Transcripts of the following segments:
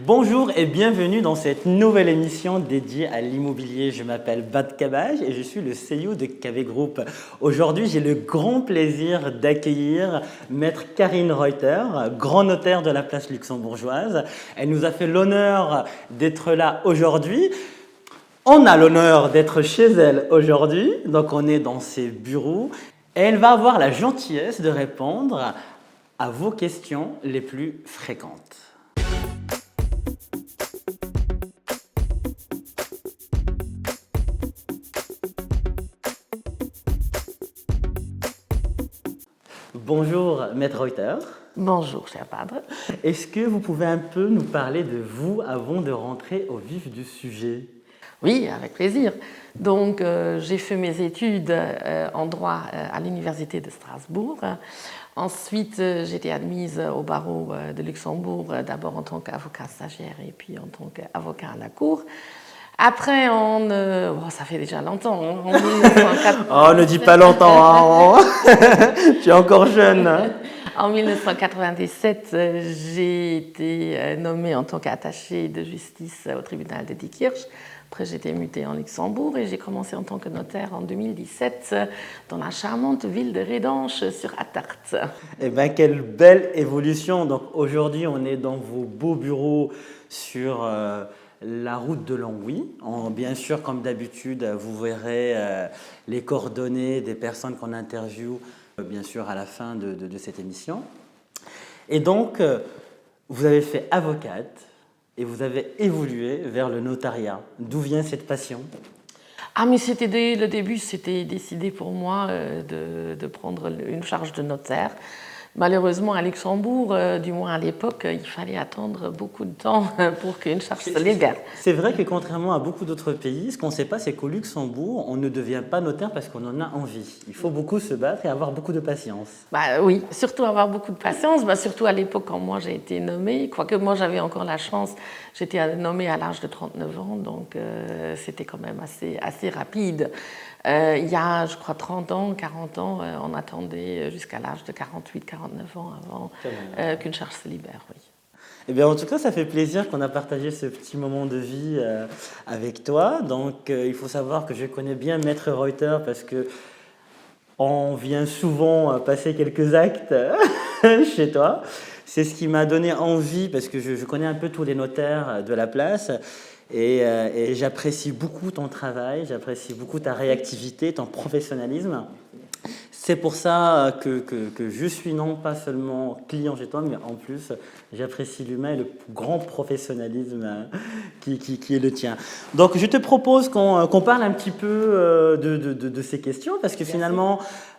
Bonjour et bienvenue dans cette nouvelle émission dédiée à l'immobilier. Je m'appelle Bad Kabaj et je suis le CEO de KV Group. Aujourd'hui, j'ai le grand plaisir d'accueillir Maître Karine Reuter, grand notaire de la place luxembourgeoise. Elle nous a fait l'honneur d'être là aujourd'hui. On a l'honneur d'être chez elle aujourd'hui, donc on est dans ses bureaux. Et elle va avoir la gentillesse de répondre à vos questions les plus fréquentes. Bonjour, Maître Reuter. Bonjour, cher padre. Est-ce que vous pouvez un peu nous parler de vous avant de rentrer au vif du sujet? Oui, avec plaisir. Donc, j'ai fait mes études en droit à l'Université de Strasbourg. Ensuite, j'ai été admise au barreau de Luxembourg, d'abord en tant qu'avocat stagiaire et puis en tant qu'avocat à la cour. Après, ça fait déjà longtemps, en 1980. Oh, ne dis pas longtemps, hein. Tu es encore jeune. Hein. En 1997, j'ai été nommée en tant qu'attachée de justice au tribunal de Diekirch. Après, j'ai été mutée en Luxembourg et j'ai commencé en tant que notaire en 2017 dans la charmante ville de Redange sur Attert. Eh bien, quelle belle évolution. Donc aujourd'hui, on est dans vos beaux bureaux sur la route de Longwy. Bien sûr, comme d'habitude, vous verrez les coordonnées des personnes qu'on interviewe, bien sûr, à la fin de cette émission. Et donc, vous avez fait avocate et vous avez évolué vers le notariat. D'où vient cette passion ? Ah, mais c'était dès le début, c'était décidé pour moi de prendre une charge de notaire. Malheureusement, à Luxembourg, du moins à l'époque, il fallait attendre beaucoup de temps pour qu'une charge se libère. C'est vrai que contrairement à beaucoup d'autres pays, ce qu'on ne sait pas, c'est qu'au Luxembourg, on ne devient pas notaire parce qu'on en a envie. Il faut beaucoup se battre et avoir beaucoup de patience. Bah, oui, surtout avoir beaucoup de patience, surtout à l'époque quand moi j'ai été nommée. Quoique moi j'avais encore la chance, j'étais nommée à l'âge de 39 ans, donc c'était quand même assez rapide. Il y a, je crois, 30 ans, 40 ans, on attendait jusqu'à l'âge de 48, 49 ans avant qu'une charge se libère, oui. Eh bien, en tout cas, ça fait plaisir qu'on a partagé ce petit moment de vie avec toi. Donc, il faut savoir que je connais bien Maître Reuter parce que on vient souvent passer quelques actes chez toi. C'est ce qui m'a donné envie, parce que je connais un peu tous les notaires de la place. Et j'apprécie beaucoup ton travail, j'apprécie beaucoup ta réactivité, ton professionnalisme. C'est pour ça que je suis non pas seulement client chez toi, mais en plus, j'apprécie l'humain et le grand professionnalisme qui est le tien. Donc, je te propose qu'on parle un petit peu de ces questions, parce que finalement,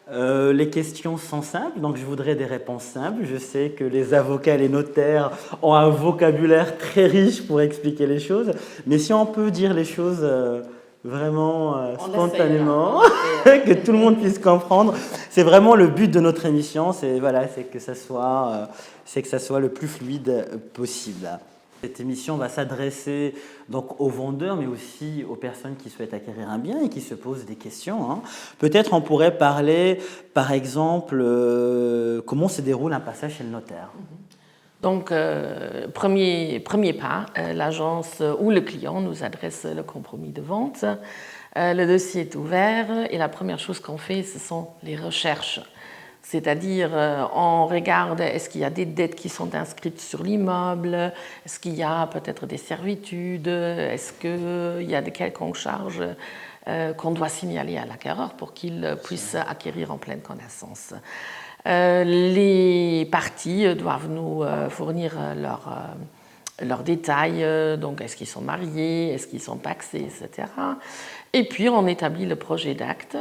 les questions sont simples, donc je voudrais des réponses simples. Je sais que les avocats et les notaires ont un vocabulaire très riche pour expliquer les choses, mais si on peut dire les choses vraiment spontanément, que tout le monde puisse comprendre, c'est vraiment le but de notre émission, c'est que ça soit le plus fluide possible. Cette émission va s'adresser donc aux vendeurs, mais aussi aux personnes qui souhaitent acquérir un bien et qui se posent des questions. Hein. Peut-être on pourrait parler, par exemple, comment se déroule un passage chez le notaire. Donc, premier pas, l'agence ou le client nous adresse le compromis de vente. Le dossier est ouvert et la première chose qu'on fait, ce sont les recherches. C'est-à-dire, on regarde est-ce qu'il y a des dettes qui sont inscrites sur l'immeuble, est-ce qu'il y a peut-être des servitudes, est-ce qu'il y a de quelconques charges qu'on doit signaler à l'acquéreur pour qu'il puisse acquérir en pleine connaissance. Les parties doivent nous fournir leurs détails, donc est-ce qu'ils sont mariés, est-ce qu'ils sont pacsés, etc. Et puis on établit le projet d'acte,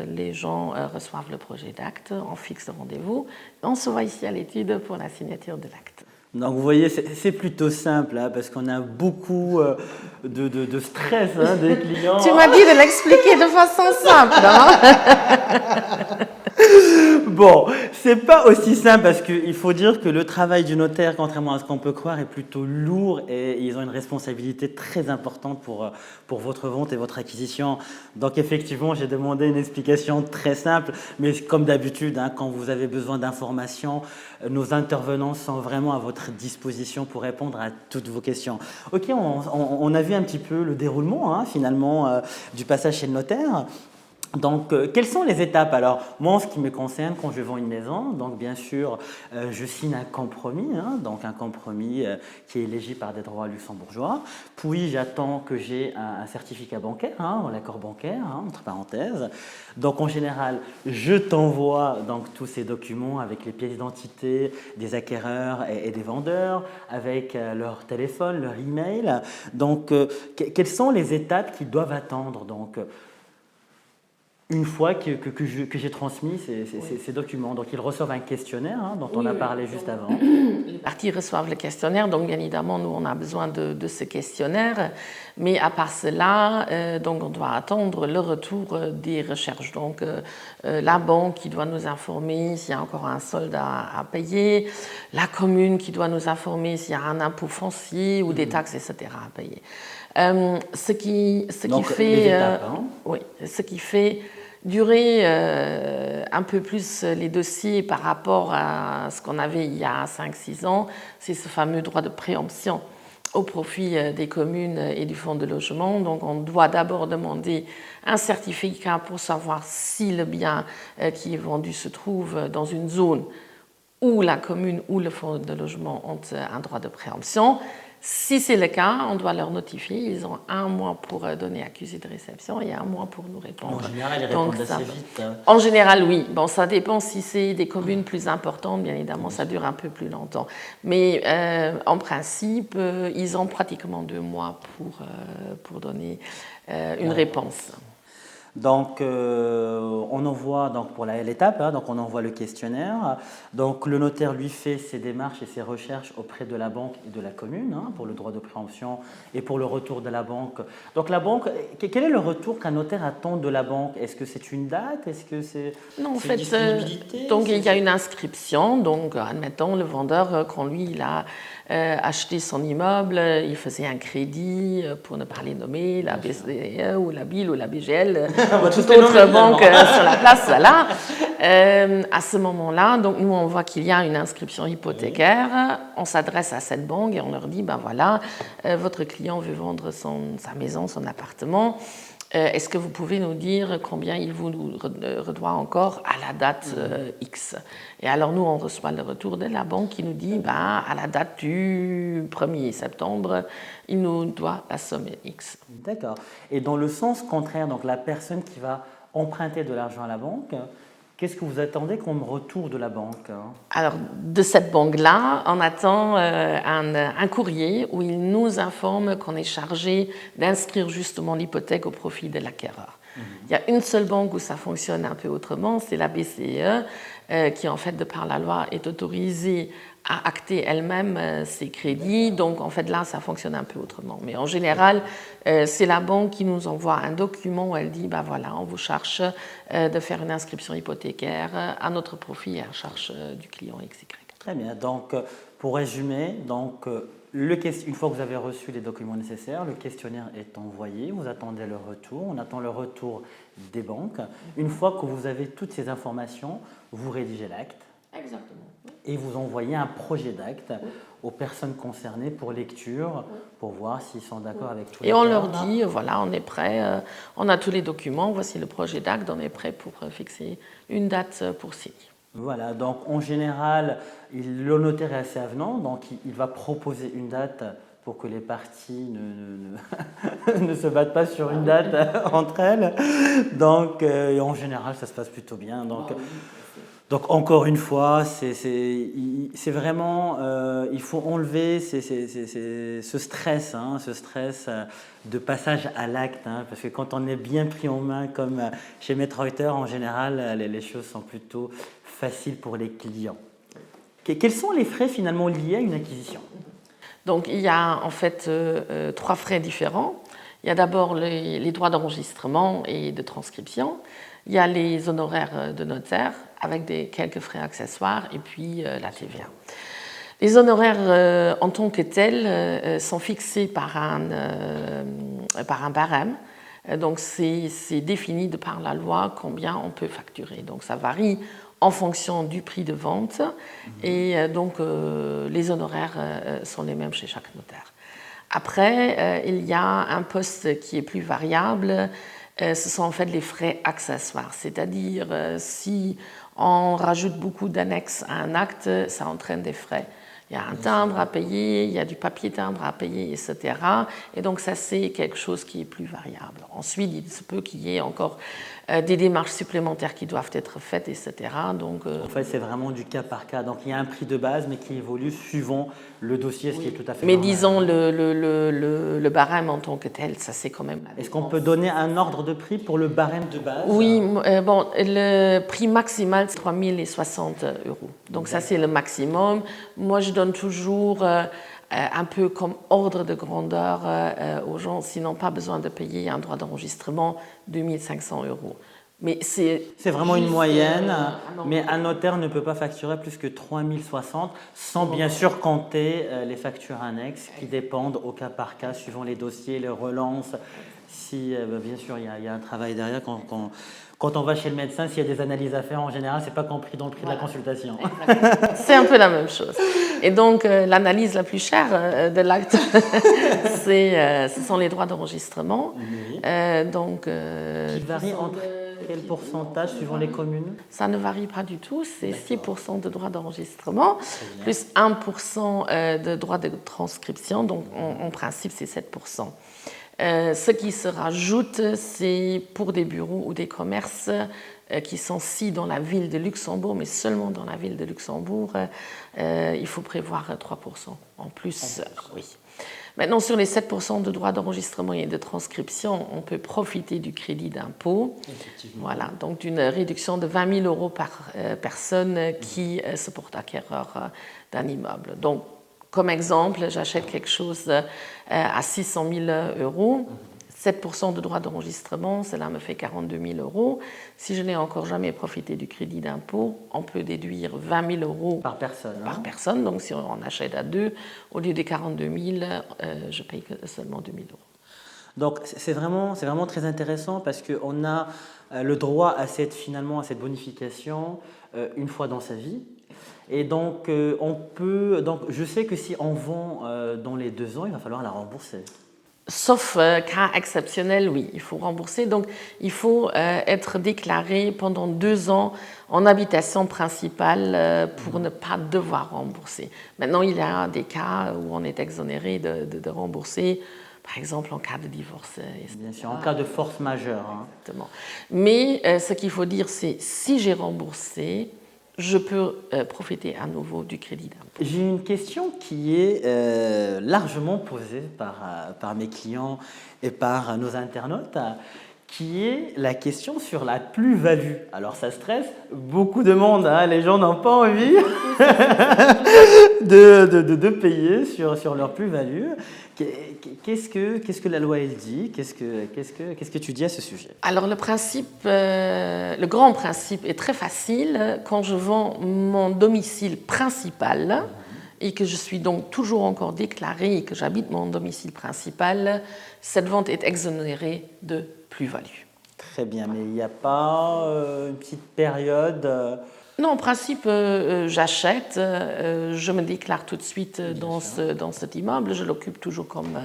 les gens reçoivent le projet d'acte, on fixe le rendez-vous, on se voit ici à l'étude pour la signature de l'acte. Donc vous voyez, c'est plutôt simple, hein, parce qu'on a beaucoup de stress des clients. Tu m'as dit de l'expliquer de façon simple, hein. Bon, c'est pas aussi simple parce qu'il faut dire que le travail du notaire, contrairement à ce qu'on peut croire, est plutôt lourd et ils ont une responsabilité très importante pour votre vente et votre acquisition. Donc effectivement, j'ai demandé une explication très simple, mais comme d'habitude, hein, quand vous avez besoin d'informations, nos intervenants sont vraiment à votre disposition pour répondre à toutes vos questions. Ok, on a vu un petit peu le déroulement hein, finalement du passage chez le notaire. Donc, quelles sont les étapes? Alors, moi, en ce qui me concerne, quand je vends une maison, donc bien sûr, je signe un compromis, hein, donc un compromis qui est éligible par des droits luxembourgeois. Puis, j'attends que j'ai un certificat bancaire, hein, l'accord bancaire, hein, entre parenthèses. Donc, en général, je t'envoie donc tous ces documents avec les pièces d'identité des acquéreurs et des vendeurs, avec leur téléphone, leur email. Donc, quelles sont les étapes qu'ils doivent attendre? Donc, une fois que j'ai transmis ces documents. Donc, ils reçoivent un questionnaire hein, dont on a parlé juste avant. Les parties reçoivent le questionnaire, donc bien évidemment, nous, on a besoin de ce questionnaire. Mais à part cela, donc on doit attendre le retour des recherches. Donc, la banque qui doit nous informer s'il y a encore un solde à payer, la commune qui doit nous informer s'il y a un impôt foncier ou des taxes, etc. à payer. Ce qui fait durer un peu plus les dossiers par rapport à ce qu'on avait il y a 5-6 ans, c'est ce fameux droit de préemption au profit des communes et du fonds de logement. Donc on doit d'abord demander un certificat pour savoir si le bien qui est vendu se trouve dans une zone où la commune ou le fonds de logement ont un droit de préemption. Si c'est le cas, on doit leur notifier. Ils ont 1 mois pour donner accusé de réception et 1 mois pour nous répondre. En général, ils répondent assez vite. En général, oui. Bon, ça dépend si c'est des communes plus importantes. Bien évidemment, ça dure un peu plus longtemps. Mais en principe, ils ont pratiquement 2 mois pour donner une réponse. Donc, on envoie donc pour l'étape, hein, donc on envoie le questionnaire. Donc, le notaire lui fait ses démarches et ses recherches auprès de la banque et de la commune hein, pour le droit de préemption et pour le retour de la banque. Donc, la banque, quel est le retour qu'un notaire attend de la banque? Est-ce que c'est une date? Est-ce que c'est non, en fait, donc il y a une inscription. Donc, admettons le vendeur quand lui il a acheté son immeuble, il faisait un crédit pour ne pas les nommer, la BCE ou la BIL ou la BGL. Ou toute autre banque sur la place, voilà. À ce moment-là, donc nous on voit qu'il y a une inscription hypothécaire, on s'adresse à cette banque et on leur dit, ben voilà, votre client veut vendre sa maison, son appartement. Est-ce que vous pouvez nous dire combien il vous redoit encore à la date X? Et alors nous, on reçoit le retour de la banque qui nous dit à la date du 1er septembre, il nous doit la somme X. D'accord. Et dans le sens contraire, donc la personne qui va emprunter de l'argent à la banque, qu'est-ce que vous attendez comme retour de la banque? Alors, de cette banque-là, on attend un courrier où il nous informe qu'on est chargé d'inscrire justement l'hypothèque au profit de l'acquéreur. Il y a une seule banque où ça fonctionne un peu autrement, c'est la BCE, qui en fait, de par la loi, est autorisée à acter elle-même ses crédits. Donc, en fait, là, ça fonctionne un peu autrement. Mais en général, c'est la banque qui nous envoie un document où elle dit, ben voilà, on vous charge de faire une inscription hypothécaire à notre profit et à charge du client XY. Très bien. Donc, pour résumer, donc, une fois que vous avez reçu les documents nécessaires, le questionnaire est envoyé, vous attendez le retour, on attend le retour des banques. Une fois que vous avez toutes ces informations, vous rédigez l'acte. Exactement. Et vous envoyez un projet d'acte aux personnes concernées pour lecture, pour voir s'ils sont d'accord avec tout. Et on leur dit, voilà, on est prêt, on a tous les documents, voici le projet d'acte, on est prêt pour fixer une date pour signer. Voilà, donc en général, le notaire est assez avenant, donc il va proposer une date pour que les parties ne se battent pas sur une date entre elles. Donc en général, ça se passe plutôt bien. Donc encore une fois, c'est vraiment, il faut enlever ce stress, hein, de passage à l'acte, hein, parce que quand on est bien pris en main, comme chez Maître Reuter, en général, les choses sont plutôt faciles pour les clients. Quels sont les frais finalement liés à une acquisition? Donc il y a en fait 3 frais différents. Il y a d'abord les droits d'enregistrement et de transcription. Il y a les honoraires de notaire, avec quelques frais accessoires et puis la TVA. Les honoraires en tant que tels sont fixés par un barème. Donc c'est défini de par la loi combien on peut facturer. Donc ça varie en fonction du prix de vente et donc les honoraires sont les mêmes chez chaque notaire. Après, il y a un poste qui est plus variable, ce sont en fait les frais accessoires, c'est-à-dire si on rajoute beaucoup d'annexes à un acte, ça entraîne des frais. Il y a un timbre à payer, il y a du papier timbre à payer, etc. Et donc ça, c'est quelque chose qui est plus variable. Ensuite, il se peut qu'il y ait encore des démarches supplémentaires qui doivent être faites, etc. Donc, en fait, c'est vraiment du cas par cas. Donc il y a un prix de base, mais qui évolue suivant le dossier, ce qui est tout à fait mais normal. disons, le barème en tant que tel, ça c'est quand même... Est-ce qu'on peut donner un ordre de prix pour le barème de base? Oui, bon, le prix maximal, c'est 3 060 €. Donc ça, c'est le maximum. Moi, je donne toujours un peu comme ordre de grandeur aux gens, sinon pas besoin de payer un droit d'enregistrement, 2 500 €. Mais c'est vraiment une moyenne, mais un notaire ne peut pas facturer plus que 3 060 sans bien sûr compter les factures annexes qui dépendent au cas par cas, suivant les dossiers, les relances. Si, bien sûr, il y a un travail derrière. Quand on va chez le médecin, s'il y a des analyses à faire, en général, ce n'est pas compris dans le prix de la consultation. C'est un peu la même chose. Et donc, l'analyse la plus chère de l'acte, ce sont les droits d'enregistrement. Oui. Qui varient entre quel pourcentage suivant les communes? Ça ne varie pas du tout, c'est 6% de droits d'enregistrement, plus 1% de droits de transcription, donc en principe c'est 7%. Ce qui se rajoute, c'est pour des bureaux ou des commerces qui sont si dans la ville de Luxembourg, mais seulement dans la ville de Luxembourg, il faut prévoir 3% en plus. Oui. Maintenant, sur les 7% de droits d'enregistrement et de transcription, on peut profiter du crédit d'impôt. Voilà, donc d'une réduction de 20 000 € par personne qui se porte acquéreur d'un immeuble. Donc, comme exemple, j'achète quelque chose à 600 000 €. 7% de droits d'enregistrement, cela me fait 42 000 €. Si je n'ai encore jamais profité du crédit d'impôt, on peut déduire 20 000 € par personne. Par personne. Donc si on achète à deux, au lieu des 42 000, je paye seulement 2 000 €. Donc c'est vraiment très intéressant parce qu'on a le droit à cette bonification une fois dans sa vie. Et donc, je sais que si on vend dans les 2 ans, il va falloir la rembourser. Sauf cas exceptionnel, oui, il faut rembourser. Donc, il faut être déclaré pendant 2 ans en habitation principale pour ne pas devoir rembourser. Maintenant, il y a des cas où on est exonéré de rembourser, par exemple en cas de divorce. Bien sûr, en cas de force majeure. Hein. Exactement. Mais ce qu'il faut dire, c'est si j'ai remboursé, je peux profiter à nouveau du crédit d'impôt. J'ai une question qui est largement posée par mes clients et par nos internautes, qui est la question sur la plus-value. Alors ça stresse beaucoup de monde, hein, les gens n'ont pas envie de payer sur leur plus-value. Qu'est-ce que la loi elle dit? Qu'est-ce que tu dis à ce sujet? Alors le grand principe est très facile. Quand je vends mon domicile principal et que je suis donc toujours encore déclaré et que j'habite mon domicile principal, cette vente est exonérée de plus-value. Très bien, mais il n'y a pas une petite période Non, en principe, j'achète, je me déclare tout de suite dans cet immeuble, je l'occupe toujours comme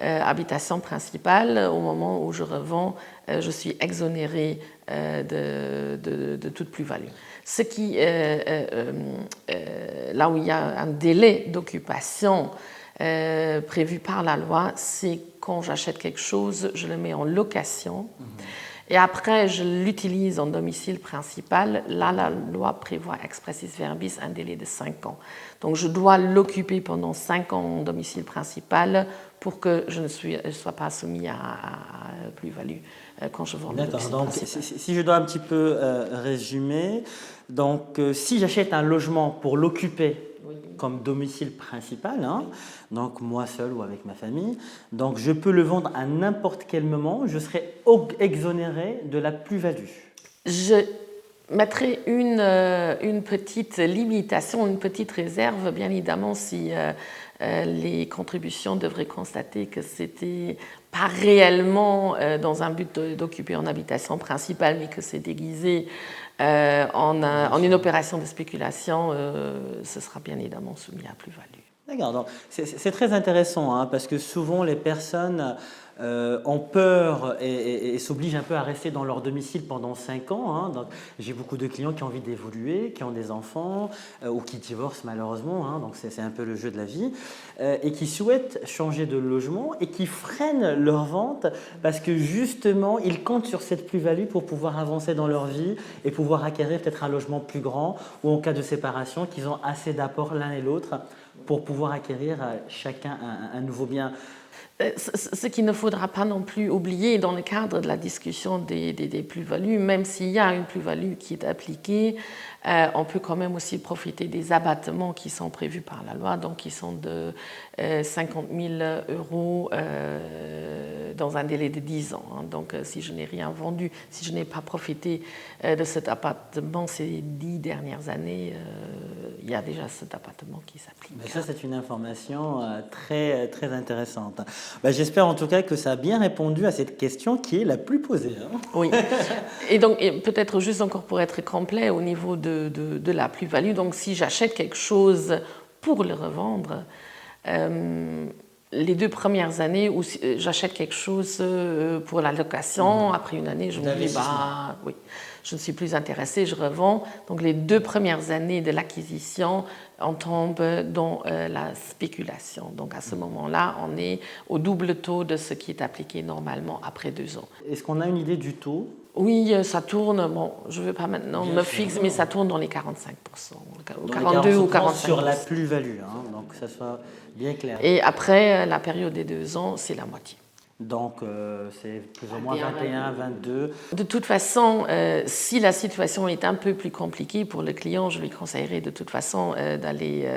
habitation principale. Au moment où je revends, je suis exonérée de toute plus-value. Ce qui, là où il y a un délai d'occupation prévu par la loi, c'est quand j'achète quelque chose, je le mets en location. Et après, je l'utilise en domicile principal. Là, la loi prévoit expressis verbis un délai de 5 ans. Donc, je dois l'occuper pendant 5 ans en domicile principal pour que je ne sois pas soumis à plus-value quand je vends le domicile principal. Donc, si je dois un petit peu résumer, donc si j'achète un logement pour l'occuper comme domicile principal, hein, donc moi seul ou avec ma famille, donc je peux le vendre à n'importe quel moment, je serai exonéré de la plus-value. mettrais une petite limitation, une petite réserve, bien évidemment, si les contributions devraient constater que c'était pas réellement dans un but d'occuper en habitation principale, mais que c'est déguisé en une opération de spéculation, ce sera bien évidemment soumis à plus-value. D'accord, donc c'est très intéressant hein, parce que souvent les personnes ont peur et s'obligent un peu à rester dans leur domicile pendant 5 ans. Hein. Donc, j'ai beaucoup de clients qui ont envie d'évoluer, qui ont des enfants ou qui divorcent malheureusement, hein, donc c'est un peu le jeu de la vie, et qui souhaitent changer de logement et qui freinent leur vente parce que justement ils comptent sur cette plus-value pour pouvoir avancer dans leur vie et pouvoir acquérir peut-être un logement plus grand ou en cas de séparation qu'ils ont assez d'apports l'un et l'autre pour pouvoir acquérir chacun un nouveau bien. Ce qu'il ne faudra pas non plus oublier dans le cadre de la discussion des plus-values, même s'il y a une plus-value qui est appliquée, on peut quand même aussi profiter des abattements qui sont prévus par la loi, donc qui sont de 50 000 € dans un délai de 10 ans. Hein. Donc si je n'ai rien vendu, si je n'ai pas profité de cet abattement ces 10 dernières années, il y a déjà cet abattement qui s'applique. Mais ça, c'est une information très, très intéressante. Ben, j'espère en tout cas que ça a bien répondu à cette question qui est la plus posée. Hein. Oui. Et donc, peut-être juste encore pour être complet au niveau de la plus-value, donc si j'achète quelque chose pour le revendre, les 2 premières années où j'achète quelque chose pour la location, après une année, je me dis, oui, je ne suis plus intéressée, je revends. Donc les 2 premières années de l'acquisition, on tombe dans la spéculation. Donc à ce moment-là, on est au double taux de ce qui est appliqué normalement après 2 ans. Est-ce qu'on a une idée du taux ? Oui, ça tourne, bon, je ne veux pas maintenant me fixer, mais ça tourne dans les 45%, ou 42 ou 45%. Sur la plus-value, hein, donc que ça soit bien clair. Et après la période des 2 ans, c'est la moitié. Donc c'est plus ou moins 21, 22. De toute façon, si la situation est un peu plus compliquée pour le client, je lui conseillerais de toute façon d'aller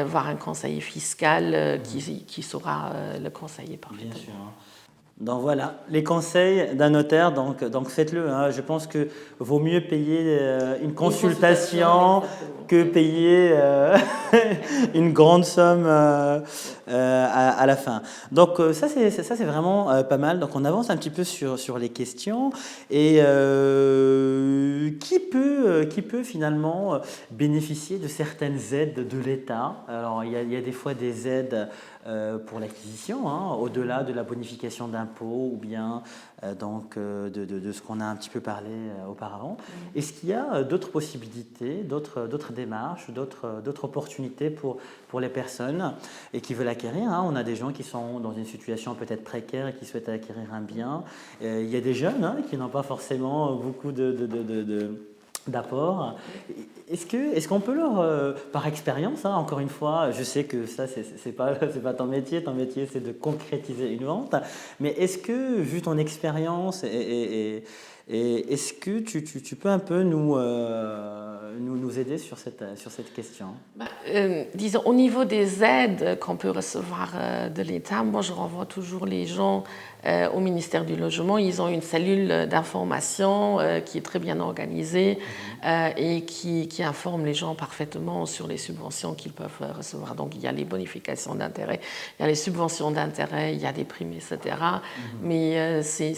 voir un conseiller fiscal qui saura le conseiller parfaitement. Bien sûr. Donc voilà, les conseils d'un notaire, donc faites-le. Hein. Je pense que vaut mieux payer une consultation que payer une grande somme à la fin. Donc ça c'est vraiment pas mal. Donc on avance un petit peu sur les questions. Et qui peut finalement bénéficier de certaines aides de l'État? Alors il y a des fois des aides pour l'acquisition, hein, au-delà de la bonification d'impôts ou bien de ce qu'on a un petit peu parlé auparavant. Est-ce qu'il y a d'autres possibilités, d'autres démarches, d'autres opportunités pour les personnes et qui veulent acquérir, hein? On a des gens qui sont dans une situation peut-être précaire et qui souhaitent acquérir un bien. Il y a des jeunes hein, qui n'ont pas forcément beaucoup d'apport. Est-ce qu'on peut leur, par expérience, hein, encore une fois, je sais que ça c'est pas ton métier c'est de concrétiser une vente, mais est-ce que, vu ton expérience, est-ce que tu peux un peu nous aider sur cette question? Disons, au niveau des aides qu'on peut recevoir de l'État, moi je renvoie toujours les gens au ministère du Logement. Ils ont une cellule d'information qui est très bien organisée et qui informe les gens parfaitement sur les subventions qu'ils peuvent recevoir. Donc il y a les bonifications d'intérêt, il y a les subventions d'intérêt, il y a des primes, etc. Mais c'est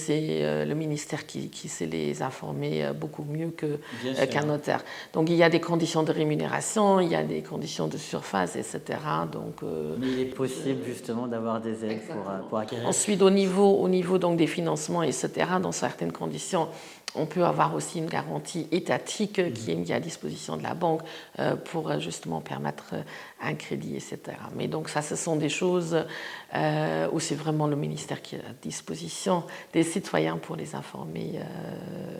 le ministère qui sait les informer beaucoup mieux qu'un notaire. Donc il y a des conditions de rémunération, il y a des conditions de surface, etc. Donc, mais il est possible justement d'avoir des aides pour acquérir. Ensuite, au niveau donc, des financements, etc., dans certaines conditions, on peut avoir aussi une garantie étatique qui est mise à disposition de la banque pour justement permettre un crédit, etc. Mais donc ça, ce sont des choses où c'est vraiment le ministère qui est à disposition des citoyens pour les informer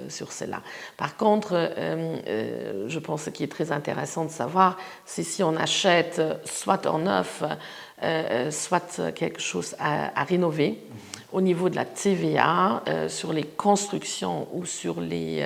sur cela. Par contre, je pense que ce qui est très intéressant de savoir, c'est si on achète soit en neuf, soit quelque chose à rénover, au niveau de la TVA sur les constructions ou sur les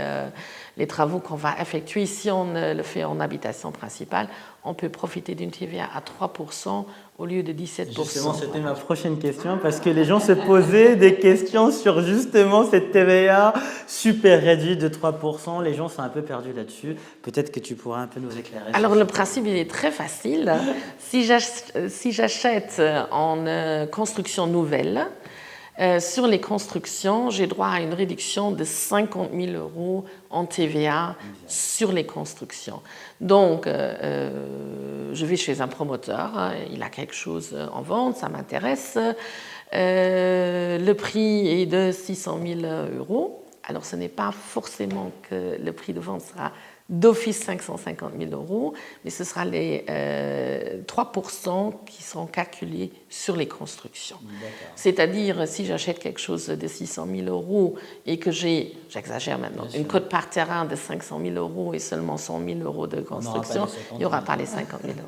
travaux qu'on va effectuer. Si on le fait en habitation principale, on peut profiter d'une TVA à 3% au lieu de 17%. Justement, c'était ma prochaine question, parce que les gens se posaient des questions sur justement cette TVA super réduite de 3%. Les gens sont un peu perdus là-dessus. Peut-être que tu pourras un peu nous éclairer. Alors, le principe, il est très facile. Si j'achète en construction nouvelle, sur les constructions, j'ai droit à une réduction de 50 000 € en TVA sur les constructions. Donc, je vais chez un promoteur, il a quelque chose en vente, ça m'intéresse. Le prix est de 600 000 €. Alors, ce n'est pas forcément que le prix de vente sera d'office 550 000 €, mais ce sera les 3% qui seront calculés sur les constructions. C'est-à-dire, si j'achète quelque chose de 600 000 € et que j'exagère maintenant, une cote par terrain de 500 000 € et seulement 100 000 € de construction, il n'y aura pas les 50 000 €.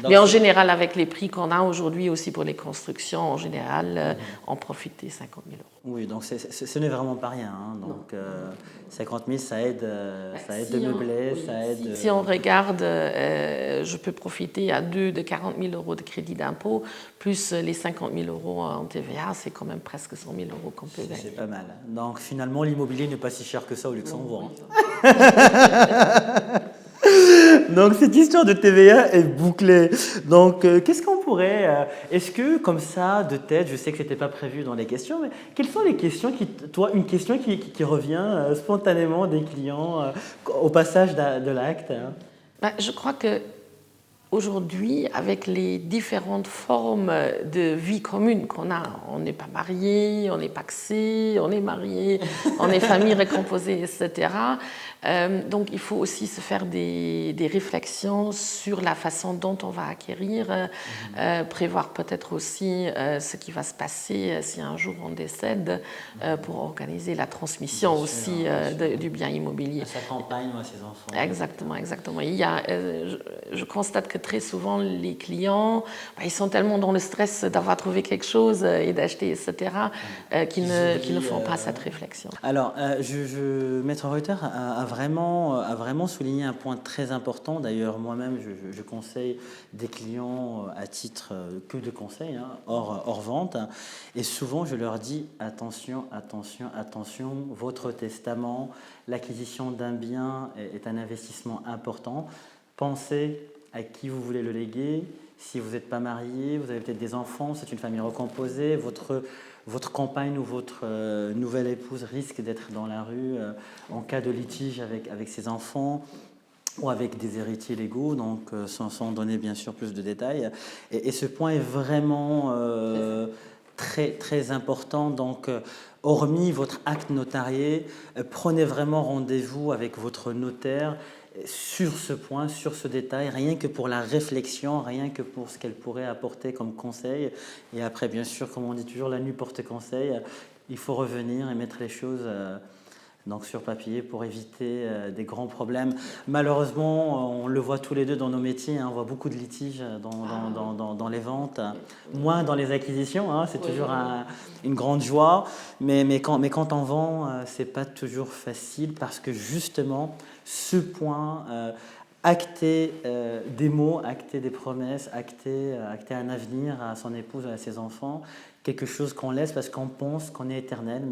Mais en général, avec les prix qu'on a aujourd'hui aussi pour les constructions, en général, on profite des 50 000 €. Oui, donc ce n'est vraiment pas rien. Hein. Donc 50 000, ça aide de meubler, ça aide... Si on regarde, je peux profiter à deux de 40 000 € de crédit d'impôt, plus les 50 000 € en TVA, c'est quand même presque 100 000 € qu'on peut gagner. C'est pas mal. Donc finalement, l'immobilier n'est pas si cher que ça au Luxembourg. Donc cette histoire de TVA est bouclée. Donc qu'est-ce qu'on pourrait... est-ce que comme ça, de tête, je sais que ce n'était pas prévu dans les questions, mais quelles sont les questions une question qui revient spontanément des clients au passage de l'acte? Je crois que aujourd'hui, avec les différentes formes de vie commune qu'on a, on n'est pas marié, on est pacsé, on est marié, on est famille recomposée, etc. Donc il faut aussi se faire des réflexions sur la façon dont on va acquérir, prévoir peut-être aussi ce qui va se passer si un jour on décède pour organiser la transmission aussi du bien immobilier. À sa compagne ou à ses enfants. Exactement, exactement. Je constate que très souvent les clients, ils sont tellement dans le stress d'avoir trouvé quelque chose et d'acheter, etc., qu'ils ne font pas cette réflexion. Alors, Maître Reuter a vraiment souligné un point très important. D'ailleurs, moi-même, je conseille des clients à titre que de conseil, hein, hors vente. Et souvent, je leur dis attention, attention, attention, votre testament, l'acquisition d'un bien est un investissement important. Pensez à qui vous voulez le léguer. Si vous n'êtes pas marié, vous avez peut-être des enfants, c'est une famille recomposée, votre compagne ou votre nouvelle épouse risque d'être dans la rue en cas de litige avec ses enfants ou avec des héritiers légaux, donc sans donner bien sûr plus de détails. Et ce point est vraiment très, très important. Donc, hormis votre acte notarié, prenez vraiment rendez-vous avec votre notaire sur ce point, sur ce détail, rien que pour la réflexion, rien que pour ce qu'elle pourrait apporter comme conseil. Et après, bien sûr, comme on dit toujours, la nuit porte conseil. Il faut revenir et mettre les choses donc sur papier pour éviter des grands problèmes. Malheureusement, on le voit tous les deux dans nos métiers, hein, on voit beaucoup de litiges dans les ventes, moins dans les acquisitions, hein, c'est toujours une grande joie, mais quand on vend, c'est pas toujours facile parce que justement, ce point, acter des mots, acter des promesses, acter un avenir à son épouse, à ses enfants, quelque chose qu'on laisse parce qu'on pense qu'on est éternel,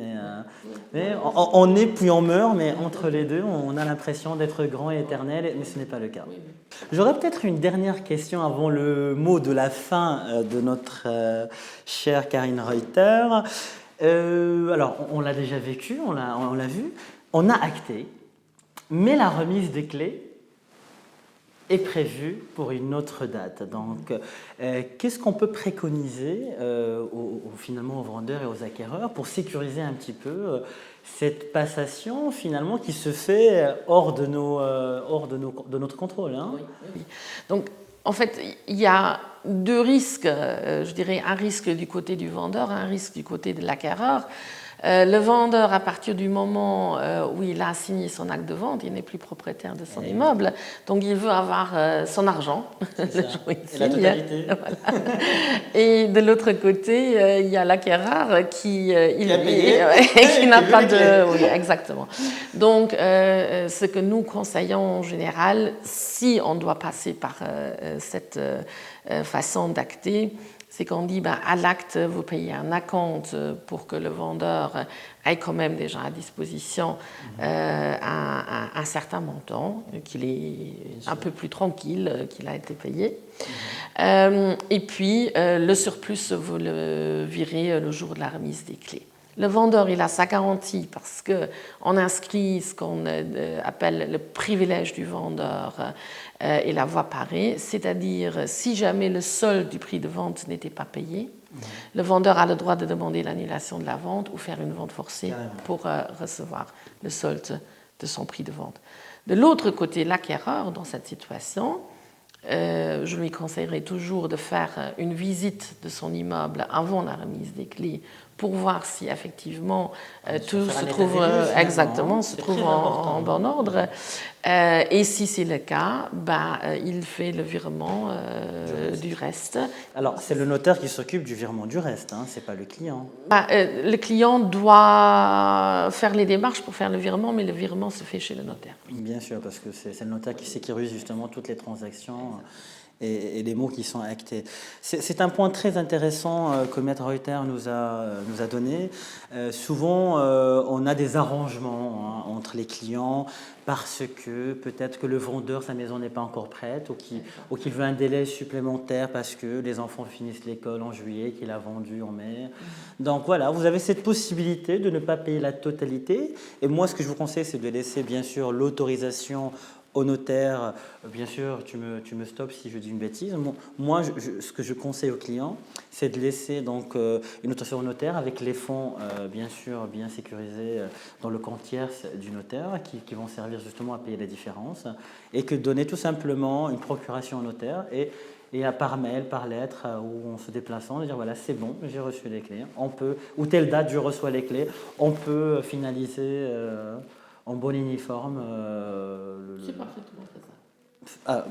mais on est puis on meurt, mais entre les deux, on a l'impression d'être grand et éternel, mais ce n'est pas le cas. J'aurais peut-être une dernière question avant le mot de la fin de notre chère Karine Reuter. Alors, on l'a déjà vécu, on l'a vu, on a acté, mais la remise des clés est prévue pour une autre date. Donc, qu'est-ce qu'on peut préconiser finalement aux vendeurs et aux acquéreurs pour sécuriser un petit peu cette passation finalement qui se fait hors de notre contrôle, hein? Oui. Donc, en fait, il y a deux risques, je dirais un risque du côté du vendeur, un risque du côté de l'acquéreur. Le vendeur, à partir du moment où il a signé son acte de vente, il n'est plus propriétaire de son immeuble, donc il veut avoir son argent le jour où il signe. Et la totalité. Voilà. Et de l'autre côté, il y a l'acquéreur qui a payé qui n'a pas de... Oui, exactement. Donc, ce que nous conseillons en général, si on doit passer par cette façon d'acter, c'est qu'on dit à l'acte, vous payez un acompte pour que le vendeur ait quand même déjà à disposition un certain montant, qu'il est un peu plus tranquille qu'il a été payé. Et puis, le surplus, vous le virez le jour de la remise des clés. Le vendeur, il a sa garantie parce qu'on inscrit ce qu'on appelle le privilège du vendeur et la voie parée, c'est-à-dire si jamais le solde du prix de vente n'était pas payé, le vendeur a le droit de demander l'annulation de la vente ou faire une vente forcée pour recevoir le solde de son prix de vente. De l'autre côté, l'acquéreur, dans cette situation, je lui conseillerais toujours de faire une visite de son immeuble avant la remise des clés pour voir si effectivement tout se trouve en bon ordre. Et si c'est le cas, il fait le virement du reste. Alors, c'est le notaire qui s'occupe du virement du reste, c'est pas le client. Le client doit faire les démarches pour faire le virement, mais le virement se fait chez le notaire. Bien sûr, parce que c'est le notaire qui sécurise justement toutes les transactions et les mots qui sont actés. C'est un point très intéressant que Maître Reuter nous a donné. Souvent, on a des arrangements entre les clients parce que peut-être que le vendeur, sa maison n'est pas encore prête ou qu'il veut un délai supplémentaire parce que les enfants finissent l'école en juillet, qu'il a vendu en mai. Donc voilà, vous avez cette possibilité de ne pas payer la totalité. Et moi, ce que je vous conseille, c'est de laisser bien sûr l'autorisation au notaire. Bien sûr, tu me stoppes si je dis une bêtise. Moi, ce que je conseille aux clients, c'est de laisser donc une autorisation au notaire avec les fonds, bien sûr, bien sécurisés dans le compte tierce du notaire qui vont servir justement à payer la différence et que donner tout simplement une procuration au notaire et par mail, par lettre, ou en se déplaçant, de dire voilà, c'est bon, j'ai reçu les clés. On peut, ou telle date, je reçois les clés. On peut finaliser en bon uniforme. C'est parfaitement fait ça.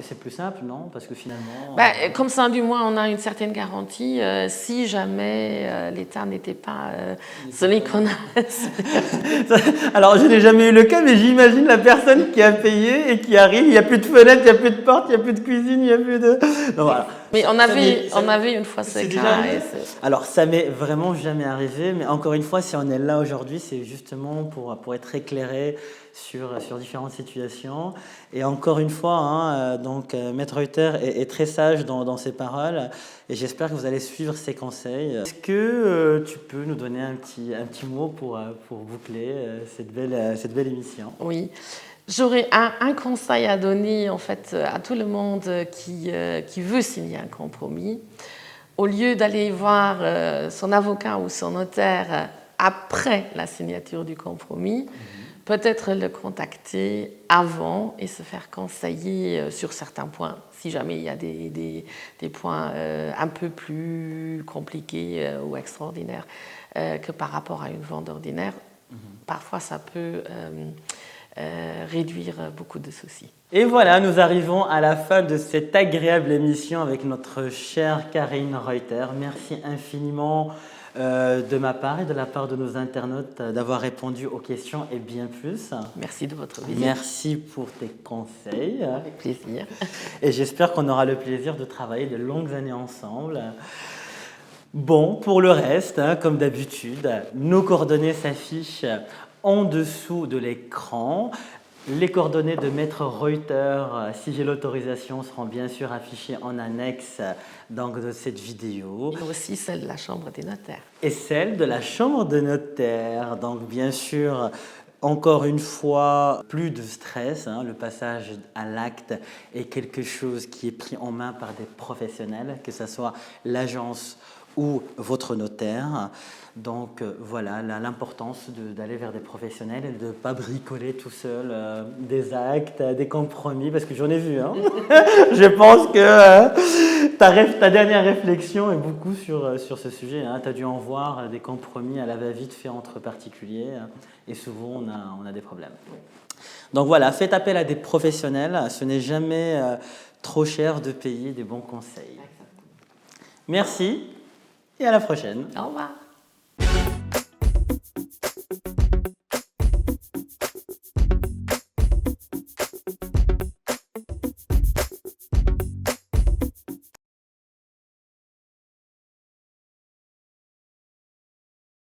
C'est plus simple, non? Parce que finalement... comme ça, du moins, on a une certaine garantie. Si jamais l'État n'était pas celui qu'on a... Alors, je n'ai jamais eu le cas, mais j'imagine la personne qui a payé et qui arrive, il n'y a plus de fenêtre, il n'y a plus de porte, il n'y a plus de cuisine, il n'y a plus de... Donc, voilà. Mais on avait une fois ce cas. Alors, ça m'est vraiment jamais arrivé, mais encore une fois, si on est là aujourd'hui, c'est justement pour être éclairé sur différentes situations. Et encore une fois, donc Maître Reuter est très sage dans ses paroles, et j'espère que vous allez suivre ses conseils. Est-ce que tu peux nous donner un petit mot pour boucler cette belle émission? Oui. J'aurais un conseil à donner en fait à tout le monde qui veut signer un compromis. Au lieu d'aller voir son avocat ou son notaire après la signature du compromis, peut-être le contacter avant et se faire conseiller sur certains points. Si jamais il y a des points un peu plus compliqués ou extraordinaires que par rapport à une vente ordinaire, parfois ça peut... réduire beaucoup de soucis. Et voilà, nous arrivons à la fin de cette agréable émission avec notre chère Karine Reuter. Merci infiniment de ma part et de la part de nos internautes d'avoir répondu aux questions et bien plus. Merci de votre visite. Merci pour tes conseils. Avec plaisir. Et j'espère qu'on aura le plaisir de travailler de longues années ensemble. Bon, pour le reste, comme d'habitude, nos coordonnées s'affichent en dessous de l'écran. Les coordonnées de Maître Reuter, si j'ai l'autorisation, seront bien sûr affichées en annexe de cette vidéo. Et aussi celle de la Chambre des notaires. Et celle de la Chambre des notaires. Donc bien sûr, encore une fois, plus de stress. Le passage à l'acte est quelque chose qui est pris en main par des professionnels, que ce soit l'agence ou votre notaire. Donc voilà l'importance d'aller vers des professionnels et de ne pas bricoler tout seul des actes, des compromis, parce que j'en ai vu. Hein. Je pense que ta dernière réflexion est beaucoup sur ce sujet. Hein. Tu as dû en voir des compromis à la va-vite faits entre particuliers et souvent on a des problèmes. Donc voilà, faites appel à des professionnels. Ce n'est jamais trop cher de payer des bons conseils. Merci et à la prochaine. Au revoir.